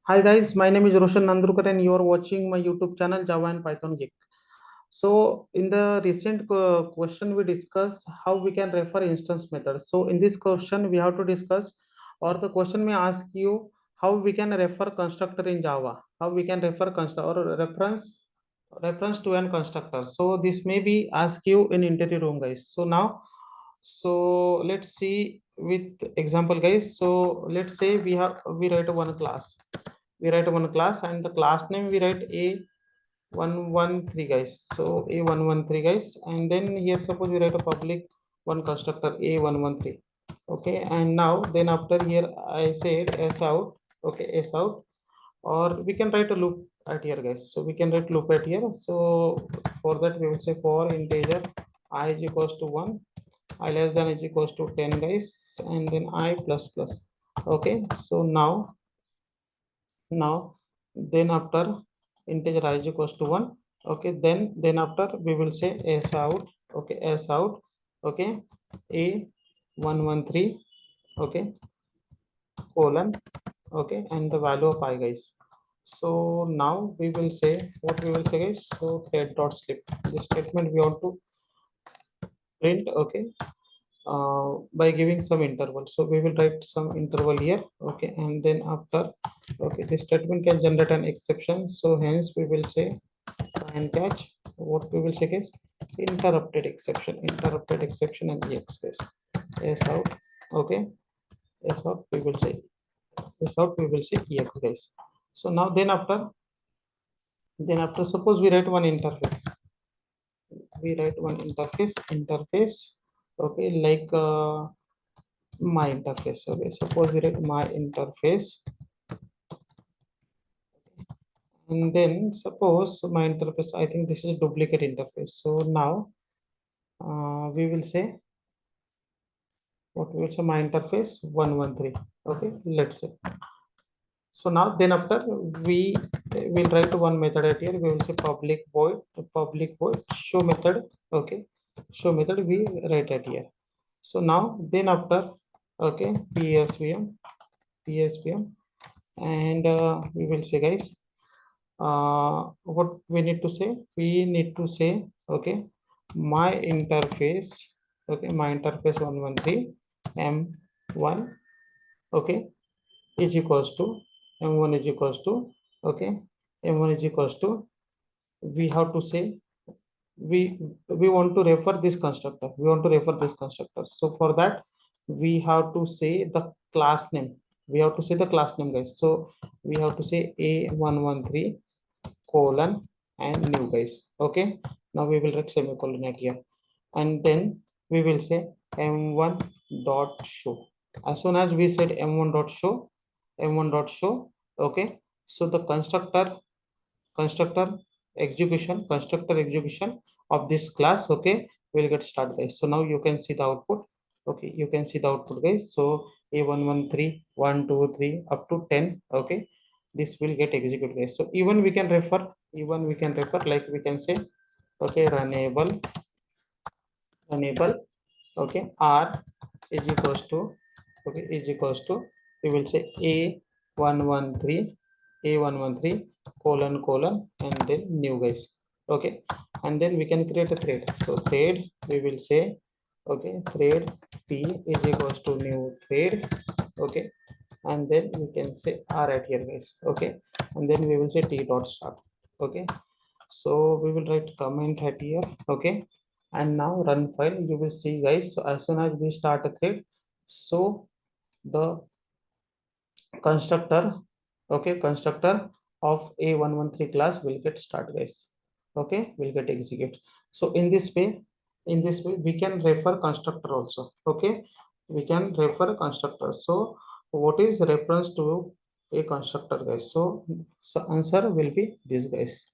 Hi guys, my name is Roshan Nandurkar and you are watching my YouTube channel Java and Python Geek. So in the recent question we discuss how we can refer instance methods. So in this question we have to discuss, or the question may ask you how we can refer constructor in Java, how we can refer constructor or reference to an constructor. So this may be ask you in interview room guys. So let's see with example guys. So let's say we write one class, and the class name we write a113 guys. So a113 guys, and then here suppose we write a public one constructor a113. Okay, and now then after here I said s out. Okay, s out, or we can write a loop at here guys. So we can write loop at here. So for that we will say for integer I is equals to 1, I less than is equals to 10 guys, and then I plus plus. Okay, so now then after integer I is equals to 1. Okay, then after we will say s out. Okay, s out. Okay, a113. Okay, colon. Okay, and the value of I guys. So now we will say what we will say guys. So thread dot slip, this statement we want to print. Okay, by giving some interval. So we will write some interval here. Okay, and then after, okay, this statement can generate an exception. So hence we will say and catch. What we will say is interrupted exception, and ex case s out. Okay, s out we will say ex guys. So now then after suppose we write one interface. Interface. Okay, like my interface. Okay, suppose we write my interface, and then suppose my interface, I think this is a duplicate interface. So now we will say what we will say my interface 113. Okay, let's say. So now then after we will write one method at here. We will say public void show method. Okay, show method we write at here. So now then after, okay, psvm, and we will say guys, what we need to say, okay, my interface. Okay, my interface 113 m1. Okay, is equals to m1 is equals to, okay, m1 is equals to, we have to say, we we want to refer this constructor. So for that we have to say the class name. Guys. So we have to say a113 colon and new guys. Okay, now we will write semicolon at here, and then we will say m1 dot show. As soon as we said m1 dot show, okay, so the constructor execution of this class, okay, will get started guys. So now you can see the output. Okay, you can see the output guys. So a113 1 2 3 up to 10. Okay, this will get executed guys. So even we can refer, like we can say, okay, runnable. Okay, r is equals to, okay, is equals to, we will say a113 colon and then new guys. Okay, and then we can create a thread. So thread we will say, okay, thread p is equals to new thread. Okay, and then we can say r at here guys. Okay, and then we will say t dot start. Okay, so we will write comment at here. Okay, and now run file. You will see guys. So as soon as we start a thread, so the constructor, okay, constructor of a113 class will get start guys. Okay, will get execute. So in this way we can refer constructor also. Okay, we can refer constructor. So what is reference to a constructor guys? So answer will be this guys.